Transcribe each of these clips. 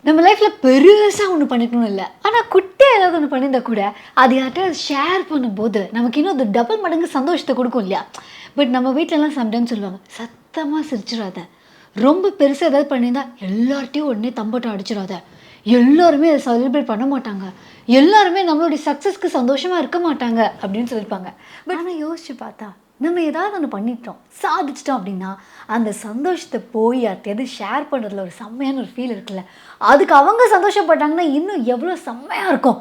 நம்ம லைஃப்பில் பெருசாக ஒன்று பண்ணிக்கணும் இல்லை, ஆனால் குட்டியாக ஏதாவது ஒன்று பண்ணியிருந்தா கூட அது யார்கிட்ட ஷேர் பண்ணும்போது நமக்கு இன்னும் அது டபுள் மடங்கு சந்தோஷத்தை கொடுக்கும் இல்லையா? பட் நம்ம வீட்டிலலாம் சம்டைம்ஸ் சொல்லுவாங்க, சத்தமாக சிரிச்சிடாத, ரொம்ப பெருசாக ஏதாவது பண்ணியிருந்தா எல்லார்ட்டையும் உடனே தம்பட்டம் அடிச்சிடாத, எல்லாருமே அதை செலிப்ரேட் பண்ண மாட்டாங்க, எல்லாருமே நம்மளுடைய சக்ஸஸ்க்கு சந்தோஷமாக இருக்க மாட்டாங்க அப்படின்னு சொல்லியிருப்பாங்க. பட் ஆனால் யோசிச்சு பார்த்தா நம்ம ஏதாவது ஒன்று பண்ணிட்டோம், சாதிச்சிட்டோம் அப்படின்னா அந்த சந்தோஷத்தை போய் யார்ட்டையாவது ஷேர் பண்ணுறதுல ஒரு செம்மையான ஒரு ஃபீல் இருக்குல்ல, அதுக்கு அவங்க சந்தோஷப்பட்டாங்கன்னா இன்னும் எவ்வளோ செம்மையாக இருக்கும்.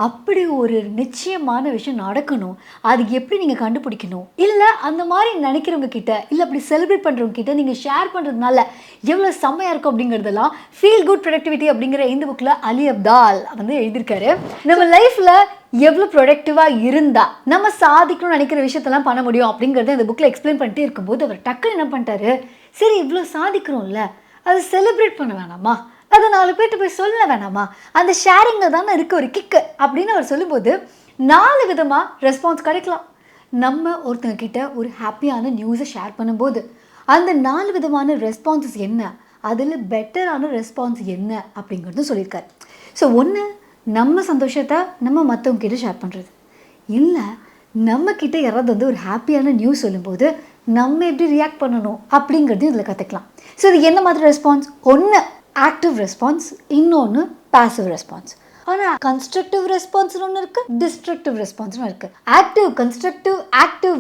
அப்படி ஒரு நிச்சயமான விஷயம் நடக்கணும். அதுக்கு எப்படி நீங்கள் கண்டுபிடிக்கணும், இல்லை அந்த மாதிரி நினைக்கிறவங்க கிட்ட, இல்லை அப்படி செலிப்ரேட் பண்ணுறவங்க கிட்ட நீங்கள் ஷேர் பண்ணுறதுனால எவ்வளோ செம்மையாக இருக்கும் அப்படிங்கிறதெல்லாம் ஃபீல் குட் ப்ரொடக்டிவிட்டி அப்படிங்கிற இந்த புக்கில் அலி அப்தால் வந்து எழுதியிருக்காரு. நம்ம லைஃப்பில் எவ்வளோ ப்ரொடக்டிவாக இருந்தால் நம்ம சாதிக்கணும்னு நினைக்கிற விஷயத்தெல்லாம் பண்ண முடியும் அப்படிங்கிறத இந்த புக்கில் எக்ஸ்பிளைன் பண்ணிட்டே இருக்கும்போது அவர் டக்குன்னு என்ன பண்ணிட்டாரு, சரி இவ்வளோ சாதிக்கிறோம்ல, அதை செலிப்ரேட் பண்ண வேணாமா, அதை 4 பேர்கிட்ட போய் சொல்ல வேணாமா, அந்த ஷேரிங்கில் தானே இருக்க ஒரு கிக்கு அப்படின்னு அவர் சொல்லும்போது 4 விதமாக ரெஸ்பான்ஸ் கிடைக்கலாம். நம்ம ஒருத்தங்க கிட்ட ஒரு ஹாப்பியான நியூஸை ஷேர் பண்ணும்போது அந்த 4 விதமான ரெஸ்பான்சஸ் என்ன, அதில் பெட்டரான ரெஸ்பான்ஸ் என்ன அப்படிங்கிறது சொல்லியிருக்காரு. ஸோ ஒன்று, நம்ம சந்தோஷத்தை நம்ம மற்றவங்க கிட்ட ஷேர் பண்ணுறது, இல்லை நம்மக்கிட்ட யாராவது வந்து ஒரு ஹாப்பியான நியூஸ் சொல்லும்போது நம்ம எப்படி ரியாக்ட் பண்ணணும் அப்படிங்கிறது இதில் கற்றுக்கலாம். ஸோ இது என்ன மாதிரி ரெஸ்பான்ஸ், ஒன்று ஆக்டிவ் ரெஸ்பான்ஸ், இன்னொன்று பாசிவ் ரெஸ்பான்ஸ். ஆனால் கன்ஸ்ட்ரக்டிவ் ரெஸ்பான்ஸ்னு ஒன்று இருக்குது, டிஸ்ட்ரக்டிவ் ரெஸ்பான்ஸ்னு இருக்குது. Active constructive, active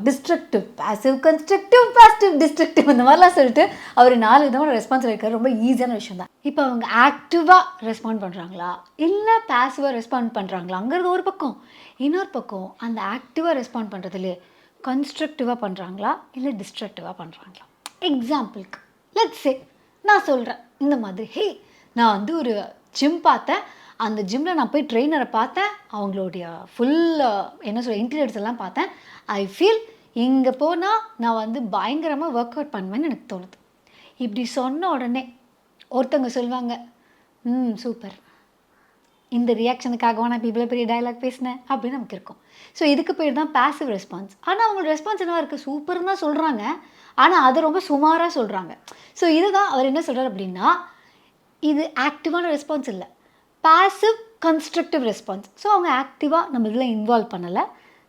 destructive, passive constructive, positive destructive, இந்த மாதிரிலாம் சொல்லிட்டு அவர் 4 விதமான ரெஸ்பான்ஸ் இருக்காரு. ரொம்ப ஈஸியான விஷயம் தான். இப்போ அவங்க ஆக்டிவாக ரெஸ்பாண்ட் பண்ணுறாங்களா இல்லை பாசிவாக ரெஸ்பாண்ட் பண்ணுறாங்களாங்கிறது ஒரு பக்கம். இன்னொரு பக்கம் அந்த ஆக்டிவாக ரெஸ்பாண்ட் பண்ணுறதுலே கன்ஸ்ட்ரக்டிவாக பண்ணுறாங்களா இல்லை டிஸ்ட்ரக்டிவாக பண்ணுறாங்களா. எக்ஸாம்பிளுக்கு லெட்ஸ் சே நான் சொல்கிறேன் இந்த மாதிரி, ஹே நான் வந்து ஒரு ஜிம் பார்த்தேன், அந்த ஜிம்மில் நான் போய் ட்ரெயினரை பார்த்தேன், அவங்களுடைய ஃபுல் என்ன சொல்ல இன்டீரியர்ஸ் எல்லாம் பார்த்தேன், ஐ ஃபீல் இங்கே போனால் நான் வந்து பயங்கரமாக ஒர்க் அவுட் பண்ணுவேன்னு எனக்கு தோணுது. இப்படி சொன்ன உடனே ஒருத்தவங்க சொல்லுவாங்க, சூப்பர், இந்த ரியாக்ஷனுக்காகவா நான் இவ்வளோ பெரிய டயலாக் பேசினேன் அப்படின்னு நமக்கு இருக்கும். ஸோ இதுக்கு பேர் தான் பாசிவ் ரெஸ்பான்ஸ். ஆனால் அவங்களோட ரெஸ்பான்ஸ் என்னவா இருக்குது, சூப்பர்னு தான் சொல்கிறாங்க, ஆனால் அதை ரொம்ப சுமாராக சொல்கிறாங்க. ஸோ இதுதான் அவர் என்ன சொல்கிறார் அப்படின்னா, இது ஆக்டிவான ரெஸ்பான்ஸ் இல்லை, பாசிவ் கன்ஸ்ட்ரக்டிவ் ரெஸ்பான்ஸ். ஸோ அவங்க ஆக்டிவாக நம்ம இதில் இன்வால்வ் பண்ணலை,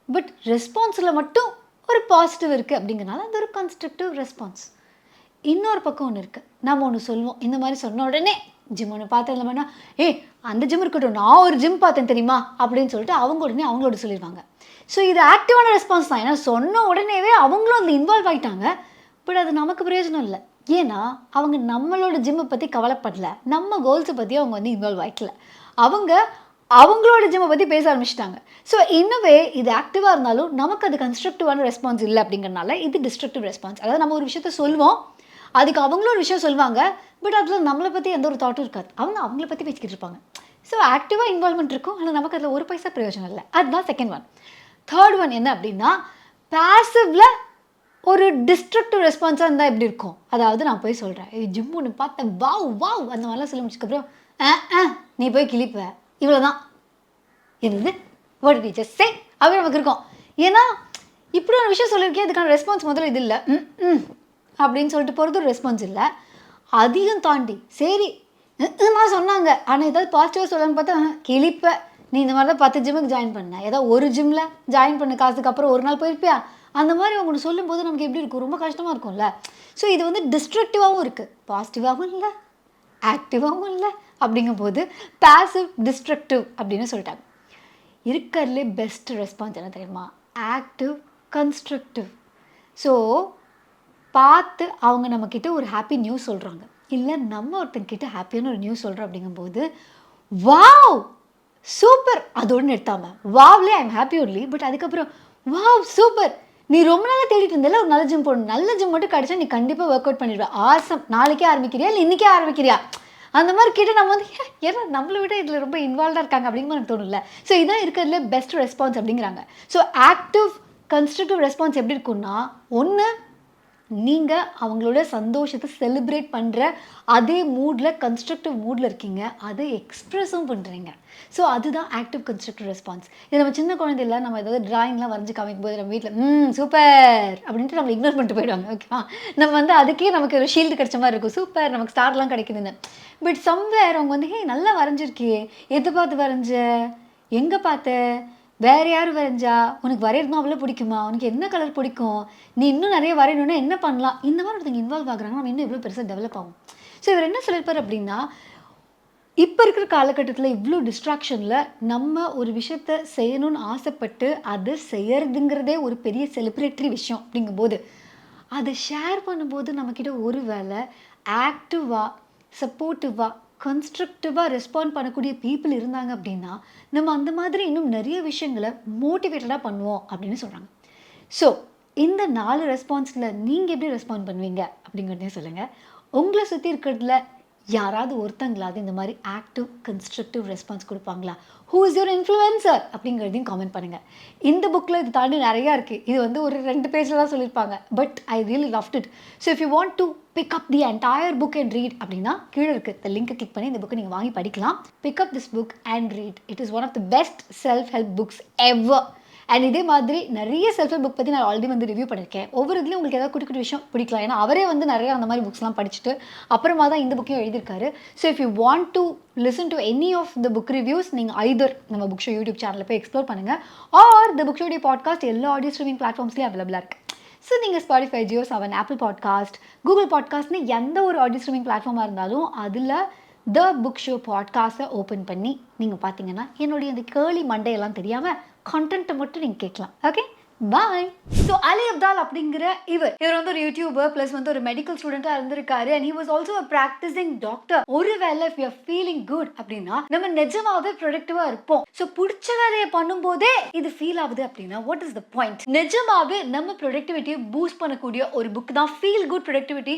பட் ரெஸ்பான்ஸில் மட்டும் ஒரு பாசிட்டிவ் இருக்குது அப்படிங்கிறனால அது ஒரு கன்ஸ்ட்ரக்டிவ் ரெஸ்பான்ஸ். இன்னொரு பக்கம் ஒன்று இருக்குது, நம்ம ஒன்று சொல்லுவோம், இந்த மாதிரி சொன்ன உடனே ஜிம் ஒன்று பார்த்தேன் இல்லைன்னா, அந்த ஜிம் இருக்கட்டும், நான் ஒரு ஜிம் பார்த்தேன் தெரியுமா அப்படின்னு சொல்லிட்டு அவங்க உடனே அவங்களோட சொல்லிடுவாங்க. ஸோ இது ஆக்டிவான ரெஸ்பான்ஸ் தான், ஏன்னா சொன்ன உடனேவே அவங்களும் அதில் இன்வால்வ் ஆகிட்டாங்க. பட் அது நமக்கு பிரயோஜனம் இல்லை, ஏன்னா அவங்க நம்மளோட ஜிம்மை பற்றி கவலைப்படல, நம்ம கோல்ஸை பற்றி அவங்க வந்து இன்வால்வ் ஆகிக்கல, அவங்க அவங்களோட ஜிம்மை பற்றி பேச ஆரம்பிச்சிட்டாங்க. ஸோ இன்னவே இது ஆக்டிவாக இருந்தாலும் நமக்கு அது கன்ஸ்ட்ரக்டிவான ரெஸ்பான்ஸ் இல்லை அப்படிங்கிறனால இது டிஸ்ட்ரக்டிவ் ரெஸ்பான்ஸ். அதாவது நம்ம ஒரு விஷயத்த சொல்லுவோம், அதுக்கு அவங்களும் ஒரு விஷயம் சொல்லுவாங்க, பட் அதில் நம்மளை பற்றி எந்த ஒரு தாட்டும் இருக்காது, அவங்கள பற்றி பேசிக்கிட்டு இருப்பாங்க. ஸோ ஆக்டிவாக இன்வால்மெண்ட் இருக்கும், ஆனால் நமக்கு அதில் ஒரு பைசா பிரயோஜனம் இல்லை. அதுதான் செகண்ட் ஒன். தேர்ட் ஒன் என்ன அப்படின்னா, பாசிவ்ல ஒரு டிஸ்ட்ரக்டிவ் ரெஸ்பான்ஸாக இருந்தால் எப்படி இருக்கும், அதாவது நான் போய் சொல்கிறேன், ஜிம் ஒன்று பார்த்தேன், வாவ் வாவ் அந்த மாதிரிலாம் சொல்ல முடிச்சதுக்கப்புறம் நீ போய் கிளிப்ப, இவ்வளோதான், என்னது வாட் டீச்சர் சே அப்படி நமக்கு இருக்கும். ஏன்னா இப்படி ஒரு விஷயம் சொல்லியிருக்கேன், இதுக்கான ரெஸ்பான்ஸ் முதல்ல இது இல்லை, அப்படின்னு சொல்லிட்டு போகிறது ஒரு ரெஸ்பான்ஸ் இல்லை. அதையும் தாண்டி சரி நான் சொன்னாங்க, ஆனால் ஏதாவது பாசிட்டிவாக சொல்லணும்னு பார்த்தா கிளிப்ப, நீ இந்த மாதிரி தான் 10 ஜிம்முக்கு ஜாயின் பண்ண, ஏதாவது ஒரு ஜிம்மில் ஜாயின் பண்ண காசுக்கு அப்புறம் ஒரு நாள் போயிருப்பியா, அந்த மாதிரி அவங்க சொல்லும்போது நமக்கு எப்படி இருக்கும், ரொம்ப கஷ்டமாக இருக்கும்ல. ஸோ இது வந்து டிஸ்ட்ரக்டிவாகவும் இருக்குது, பாசிட்டிவாகவும் இல்லை, ஆக்டிவாகவும் இல்லை. அப்படிங்கும்போது பாசிவ் டிஸ்ட்ரக்டிவ் அப்படின்னு சொல்லிட்டாங்க. இருக்கிறதுலே பெஸ்ட் ரெஸ்பான்ஸ் என்ன தெரியுமா, ஆக்டிவ் கன்ஸ்ட்ரக்டிவ். ஸோ பார்த்து அவங்க நம்மக்கிட்ட ஒரு ஹாப்பி நியூஸ் சொல்கிறாங்க, இல்லை நம்ம ஒருத்தங்கிட்ட ஹாப்பியான ஒரு நியூஸ் சொல்கிறோம் அப்படிங்கும்போது வாவ் சூப்பர் அதோடு நிறுத்தாமல் வாவ்லே I am happy only, but அதுக்கப்புறம் வாவ் சூப்பர், நீ ரொம்ப நாளாக தேடிட்டு இருந்தால ஒரு நல்ல ஜிம் போடணும், நல்ல ஜிம் மட்டும் கிடச்சா நீ கண்டிப்பாக ஒர்க் அவுட் பண்ணிடுவேன், ஆசம், நாளைக்கே ஆரம்பிக்கிறியா இல்லை இன்றைக்கே ஆரம்பிக்கிறியா, அந்த மாதிரி கேட்டு நம்ம வந்து ஏன்னா நம்மளை விட இதில் ரொம்ப இன்வால்வாக இருக்காங்க அப்படிங்கிற எனக்கு தோணும்ல. ஸோ இதான் இருக்கிறதுல பெஸ்ட் ரெஸ்பான்ஸ் அப்படிங்கிறாங்க. ஸோ ஆக்டிவ் கன்ஸ்ட்ரக்டிவ் ரெஸ்பான்ஸ் எப்படி இருக்குன்னா, ஒன்று நீங்கள் அவங்களோட சந்தோஷத்தை செலிப்ரேட் பண்ணுற அதே மூடில், கன்ஸ்ட்ரக்டிவ் மூடில் இருக்கீங்க. அதை எக்ஸ்ப்ரெஸும் பண்ணுறீங்க. ஸோ அதுதான் ஆக்டிவ் கன்ஸ்ட்ரக்டிவ் ரெஸ்பான்ஸ். இது நம்ம சின்ன குழந்தையில நம்ம ஏதாவது ட்ராயிங்லாம் வரைஞ்சி காமிக்கும் போது நம்ம வீட்டில் சூப்பர் அப்படின்ட்டு நம்ம இக்னோர் பண்ணிட்டு போயிடுவாங்க. ஓகேவா? நம்ம வந்து அதுக்கே நமக்கு ஒரு ஷீல்டு கிடைச்ச மாதிரி இருக்கும். சூப்பர், நமக்கு ஸ்டார்லாம் கிடைக்குதுன்னு. பட் சம்வேர் அவங்க வந்து, ஹே நல்லா வரைஞ்சிருக்கியே, எதை பார்த்து வரைஞ்ச, எங்கே பார்த்த, வேறு யார் வரைஞ்சா, உனக்கு வரையணும் அவ்வளோ பிடிக்குமா, உனக்கு என்ன கலர் பிடிக்கும், நீ இன்னும் நிறைய வரையணுன்னா என்ன பண்ணலாம், இந்த மாதிரி ஒருத்தங்க இன்வால்வ் ஆகுறாங்க. நம்ம இன்னும் எவ்வளோ பெருசாக டெவலப் ஆகும். ஸோ இவர் என்ன சொல்லியிருப்பார் அப்படின்னா, இப்போ இருக்கிற காலகட்டத்தில் இவ்வளோ டிஸ்ட்ராக்ஷனில் நம்ம ஒரு விஷயத்த செய்யணும்னு ஆசைப்பட்டு அதை செய்யறதுங்கிறதே ஒரு பெரிய செலிப்ரேட்டரி விஷயம் அப்படிங்கும்போது, அதை ஷேர் பண்ணும்போது நம்மக்கிட்ட ஒரு வேளை ஆக்டிவாக, சப்போர்ட்டிவாக, கன்ஸ்ட்ரக்டிவாக ரெஸ்பாண்ட் பண்ணக்கூடிய பீப்புள் இருந்தாங்க அப்படின்னா, நம்ம அந்த மாதிரி இன்னும் நிறைய விஷயங்களை மோட்டிவேட்டடாக பண்ணுவோம் அப்படின்னு சொல்கிறாங்க. ஸோ இந்த 4 ரெஸ்பான்ஸில் நீங்கள் எப்படி ரெஸ்பாண்ட் பண்ணுவீங்க அப்படிங்கிறதையும் சொல்லுங்கள். உங்களை சுற்றி இருக்கிறதுல யாராவது ஒருத்தங்களாவது இந்த மாதிரி ஆக்டிவ் கன்ஸ்ட்ரக்டிவ் ரெஸ்பான்ஸ் கொடுப்பாங்களா? ஹூ இஸ் யுவர் இன்ஃப்ளூயன்சர் அப்படிங்கிறதையும் காமெண்ட் பண்ணுங்கள். இந்த புக்கில் இது தாண்டி நிறையா இருக்குது. இது வந்து ஒரு 2 பேஜில் தான் சொல்லியிருப்பாங்க. But I really loved it. So if you want to pick up the entire book and read அப்படின்னா கீழே இருக்குது இந்த லிங்க்கை கிளிக் பண்ணி இந்த புக்கை நீங்கள் வாங்கி படிக்கலாம். Pick up this book and read. It is one of the best self help books ever. And இதே மாதிரி நிறைய செல்ஃப் ஹெல்ப் புக் பற்றி நான் ஆல்ரெடி வந்து ரிவ்யூ பண்ணியிருக்கேன். ஒவ்வொரு இதுலேயும் உங்களுக்கு ஏதாவது குட்டி குட்டி விஷயம் பிடிக்கலாம். ஏன்னா அவரே வந்து நிறைய அந்த மாதிரி புக்ஸ்லாம் படிச்சுட்டு அப்புறமா தான் இந்த புக்கையும் எழுதியிருக்காரு. So if you want to listen to any of the book reviews, நீங்கள் ஐதர் நம்ம புக் ஷோ யூடியூப் சேனலில் போய் எக்ஸ்ப்ளோர் பண்ணுங்கள், ஆர் த புக் ஷோடைய பாட்காஸ்ட் எல்லா ஆடியோ ஸ்ட்ரீமிங் பிளாட்ஃபார்ம்ஸ்லேயும் அவைலபிளாக இருக்குது. ஸோ நீங்கள் Spotify, Jio Saavn, Apple podcast, Google பாட்காஸ்ட்னு எந்த ஒரு ஆடியோ ஸ்ட்ரீமிங் பிளாட்ஃபார்மாக இருந்தாலும் அதில் த புக் ஷோ பாட்காஸ்ட்டை ஓப்பன் பண்ணி நீங்கள் பார்த்தீங்கன்னா என்னுடைய அந்த கேர்லி மண்டையெல்லாம் தெரியாமல் கண்டென்ட்டை மட்டும் நீங்கள் கேட்கலாம். ஓகே, பாய். ஸோ அலி அப்தால் அப்படிங்கிற இவர் வந்து ஒரு யூடியூபர் ப்ளஸ் வந்து ஒரு மெடிக்கல் ஸ்டூடெண்ட்டாக இருந்திருக்காரு. And he was also a practising doctor. ஒருவேளை if you are feeling good அப்படின்னா நம்ம நிஜமாவே ப்ரொடக்டிவாக இருப்போம். ஸோ பிடிச்ச வேலையை பண்ணும்போதே இது ஃபீல் ஆகுது அப்படின்னா வாட் இஸ் த பாயிண்ட்? நிஜமாவே நம்ம ப்ரொடக்டிவிட்டியை பூஸ்ட் பண்ணக்கூடிய ஒரு புக் தான் ஃபீல் குட் ப்ரொடக்டிவிட்டி.